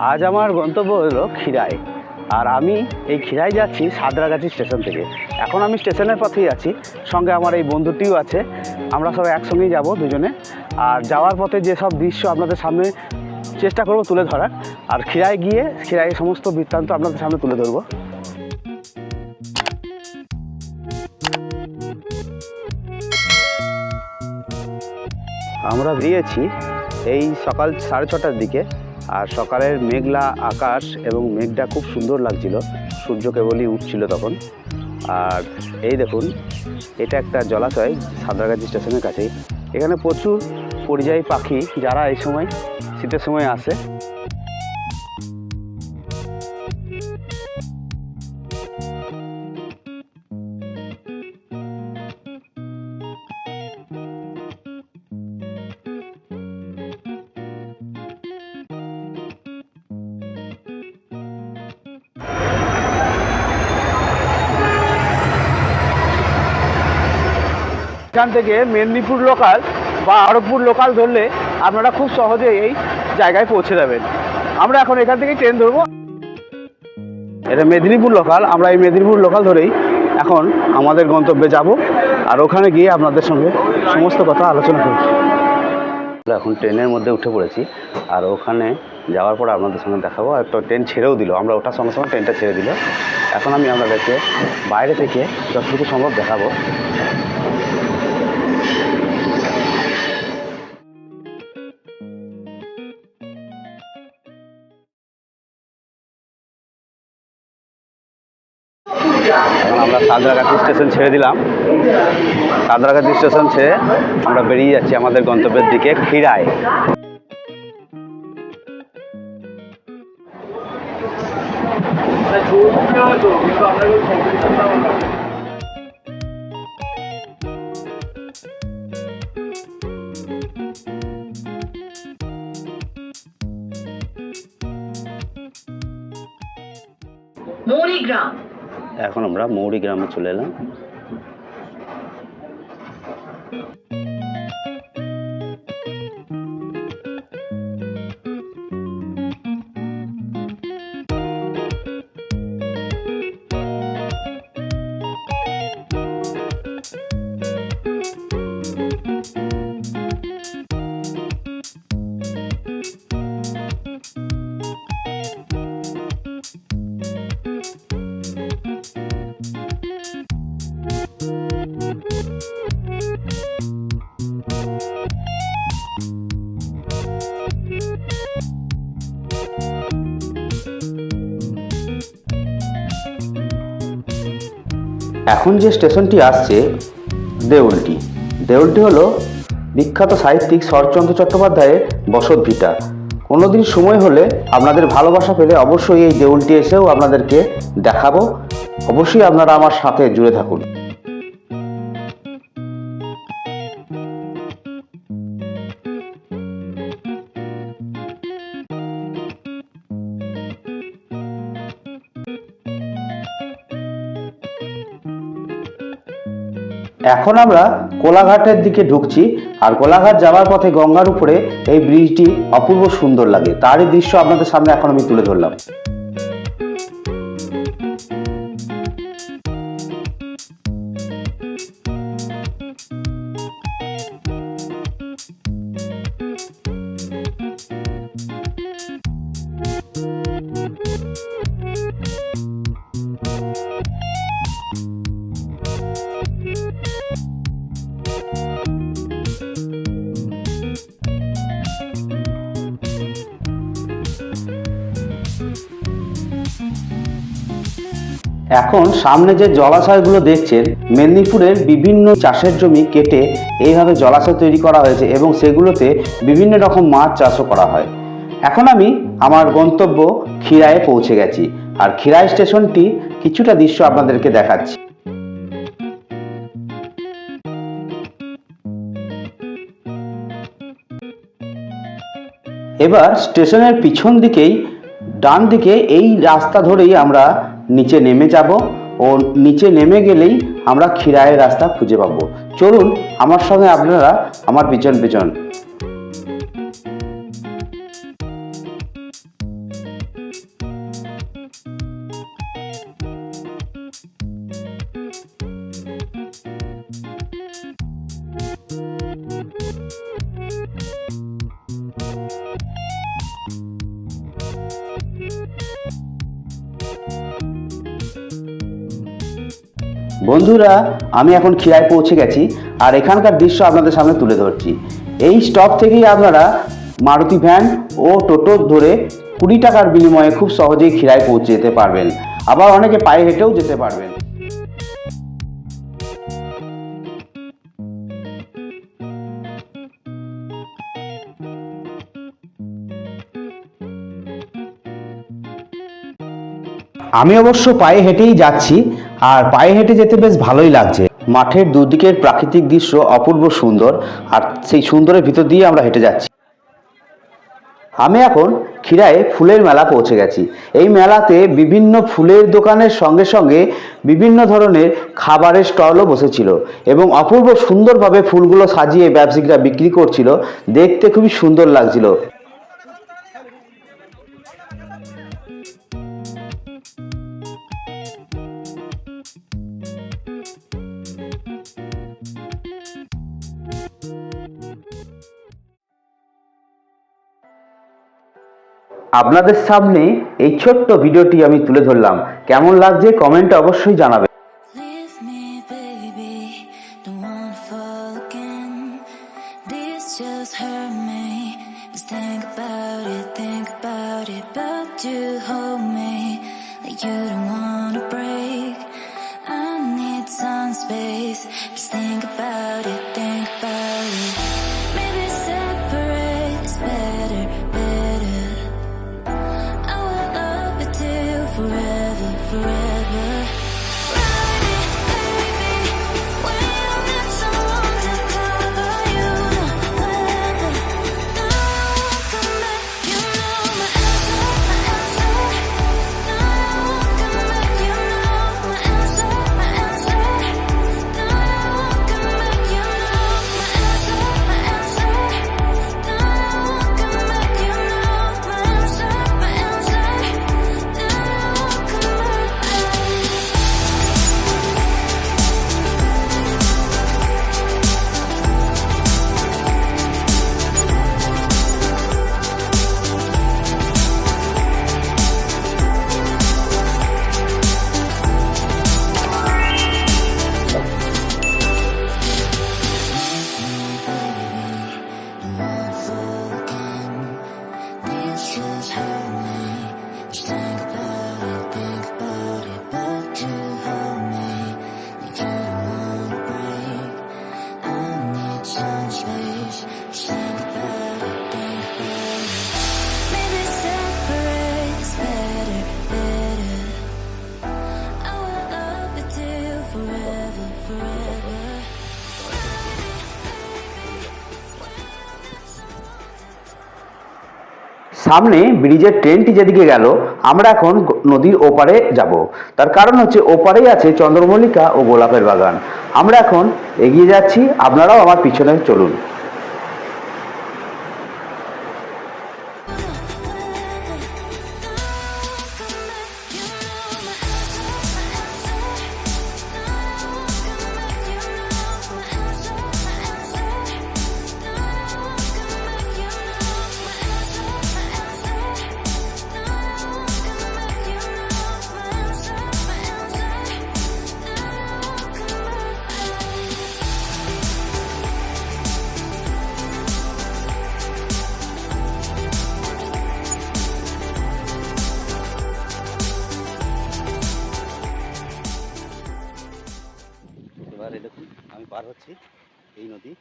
আজ আমার গন্তব্য হলো খিরাই, আর আমি এই খিরাই যাচ্ছি সাঁতরাগাছি স্টেশন থেকে। এখন আমি স্টেশনের পথেই আছি, সঙ্গে আমার এই বন্ধুটিও আছে। আমরা সব একসঙ্গেই যাব দুজনে। আর যাওয়ার পথে যেসব দৃশ্য আপনাদের সামনে চেষ্টা করব তুলে ধরার, আর খিরাই গিয়ে খিরাই সমস্ত বৃত্তান্ত আপনাদের সামনে তুলে ধরবো। আমরা বেরিয়েছি এই সকাল 6:30টার দিকে, আর সকালের মেঘলা আকাশ এবং মেঘটা খুব সুন্দর লাগছিল, সূর্য কেবলই উঠছিল তখন। আর এই দেখুন, এটা একটা জলাশয় সাঁতরাগাছি স্টেশনের কাছেই। এখানে প্রচুর পরিযায়ী পাখি যারা এই সময় শীতের সময় আসে। এখান থেকে মেদিনীপুর লোকাল বা আরবপুর লোকাল ধরলে আপনারা খুব সহজে এই জায়গায় পৌঁছে যাবেন। আমরা এখন এখান থেকে ট্রেন ধরবো। এটা মেদিনীপুর লোকাল, আমরা এই মেদিনীপুর লোকাল ধরেই এখন আমাদের গন্তব্যে যাব, আর ওখানে গিয়ে আপনাদের সঙ্গে সমস্ত কথা আলোচনা করব। এখন ট্রেনের মধ্যে উঠে পড়েছি, আর ওখানে যাওয়ার পর আপনাদের সঙ্গে দেখাবো। একটা ট্রেন ছেড়েও দিল, আমরা ওঠার সঙ্গে সঙ্গে ট্রেনটা ছেড়ে দিল। এখন আমি আপনাদেরকে বাইরে থেকে যতটুকু সম্ভব দেখাবো। এখন আমরা সাঁতরাগাছি স্টেশন ছেড়ে দিলাম। সাঁতরাগাছি স্টেশন ছেড়ে আমরা বেরিয়ে যাচ্ছি আমাদের গন্তব্যের দিকে, খিরাই। মৌরিগ্রাম। এখন আমরা মৌরিগ্রামে চলে এলাম। এখন যে স্টেশনটি আসছে দেউলটি। দেউলটি হলো বিখ্যাত সাহিত্যিক শরৎচন্দ্র চট্টোপাধ্যায়ের বসত ভিটা। কোনোদিন সময় হলে আপনাদের ভালোবাসা পেলে অবশ্যই এই দেউলটি এসেও আপনাদেরকে দেখাবো। অবশ্যই আপনারা আমার সাথে জুড়ে থাকুন। এখন আমরা কোলাঘাটের দিকে ঢুকছি, আর কোলাঘাট যাওয়ার পথে গঙ্গার উপরে এই ব্রিজটি অপূর্ব সুন্দর লাগে, তারই দৃশ্য আপনাদের সামনে এখন আমি তুলে ধরলাম। এখন সামনে যে জলাশয়গুলো দেখছেন, মেদিনীপুরের বিভিন্ন চাষের জমি কেটে এইভাবে জলাশয় তৈরি করা হয়েছে এবং সেগুলোতে বিভিন্ন রকম মাছ চাষও করা হয়। এখন আমি আমার গন্তব্য খিরাইয়ে পৌঁছে গেছি, আর খিরাই স্টেশনটি কিছুটা দৃশ্য আপনাদেরকে দেখাচ্ছি। এবার স্টেশনের পিছন দিকেই ডান দিকে এই রাস্তা ধরেই আমরা নিচে নেমে যাব, ও নিচে নেমে গেলেই আমরা খিরাইয়ের রাস্তা খুঁজে পাবো। চলুন আমার সঙ্গে আপনারা আমার পিছন পিছন। বন্ধুরা, আমি এখন খিরায় পৌঁছে গেছি আর এখানকার দৃশ্য আপনাদের সামনে তুলে ধরছি। এই স্টপ থেকেই আপনারা মারুতি ভ্যান ও টোটো ধরে 20 টাকার বিনিময়ে খুব সহজেই খিরায় পৌঁছে যেতে পারবেন। আবার অনেকে পায়ে হেঁটেও যেতে পারবেন। আমি অবশ্য পায়ে হেঁটেই যাচ্ছি আর পায়ে হেঁটে যেতে বেশ ভালোই লাগছে। মাঠের দুদিকের প্রাকৃতিক দৃশ্য অপূর্ব সুন্দর আর সেই সুন্দরের ভিতর দিয়ে আমরা হেঁটে যাচ্ছি। আমি এখন খিরায় ফুলের মেলা পৌঁছে গেছি। এই মেলাতে বিভিন্ন ফুলের দোকানের সঙ্গে সঙ্গে বিভিন্ন ধরনের খাবারের স্টলও বসেছিল এবং অপূর্ব সুন্দরভাবে ফুলগুলো সাজিয়ে ব্যবসায়িকরা বিক্রি করছিল। দেখতে খুবই সুন্দর লাগছিল। আপনাদের সামনে এই ছোট্ট ভিডিওটি আমি তুলে ধরলাম। কেমন লাগছে কমেন্টে অবশ্যই জানাবেন। Leave me, baby, don't wanna fall again. This just hurt me. Just think about it, but you hold me like you don't wanna break. I need some space. Just think about it, Maybe separate is better, better. I will love you till forever, forever. সামনে ব্রিজের ট্রেনটি যেদিকে গেল, আমরা এখন নদীর ওপারে যাব। তার কারণ হচ্ছে ওপারেই আছে চন্দ্রমল্লিকা ও গোলাপের বাগান। আমরা এখন এগিয়ে যাচ্ছি, আপনারাও আমার পিছনে চলুন। এবারে দেখুন আমি পার হচ্ছি এই নদী,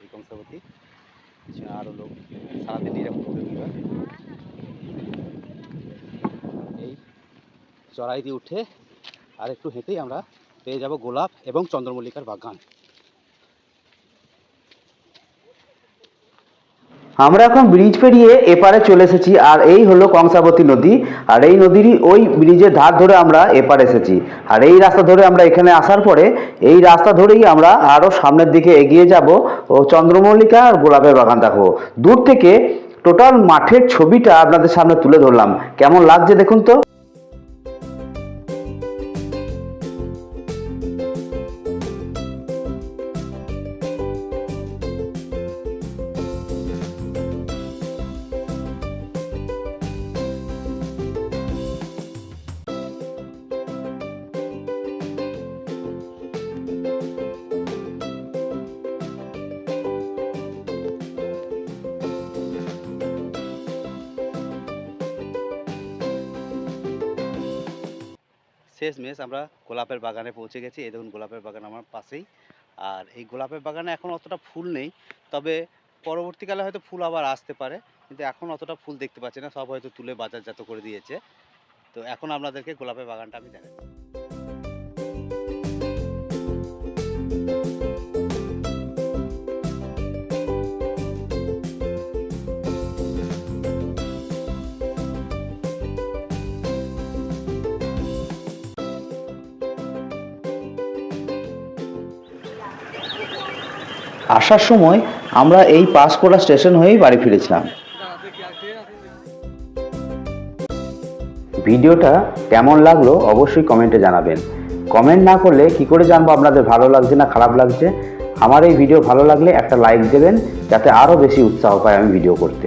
এই কংসাবতী। পিছনে আরও লোক সারাদিন এরকম এই চড়াই দিয়ে উঠে আর একটু হেঁটেই আমরা পেয়ে যাব গোলাপ এবং চন্দ্রমল্লিকার বাগান। আমরা এখন ব্রিজ পেরিয়ে এপারে চলে এসেছি আর এই হলো কংসাবতী নদী। আর এই নদীরই ওই ব্রিজের ধার ধরে আমরা এপারে এসেছি। আর এই রাস্তা ধরে আমরা এখানে আসার পরে এই রাস্তা ধরেই আমরা আরও সামনের দিকে এগিয়ে যাব ও চন্দ্রমল্লিকা আর গোলাপের বাগান দেখো। দূর থেকে টোটাল মাঠের ছবিটা আপনাদের সামনে তুলে ধরলাম। কেমন লাগছে দেখুন তো। শেষমেশ আমরা গোলাপের বাগানে পৌঁছে গেছি। এই দেখুন গোলাপের বাগান আমার পাশেই। আর এই গোলাপের বাগানে এখন অতটা ফুল নেই, তবে পরবর্তীকালে হয়তো ফুল আবার আসতে পারে, কিন্তু এখন অতটা ফুল দেখতে পাচ্ছি না, সব হয়তো তুলে বাজারজাত করে দিয়েছে। তো এখন আপনাদেরকে গোলাপের বাগানটা আমি দেখাচ্ছি। আসার সময় আমরা এই পাঁশকুড়া স্টেশন হয়েই বাড়ি ফিরেছিলাম। ভিডিওটা কেমন লাগলো অবশ্যই কমেন্টে জানাবেন। কমেন্ট না করলে কি করে জানবো আপনাদের ভালো লাগছে না খারাপ লাগছে। আমার এই ভিডিও ভালো লাগলে একটা লাইক দেবেন, যাতে আরও বেশি উৎসাহ পাই আমি ভিডিও করতে।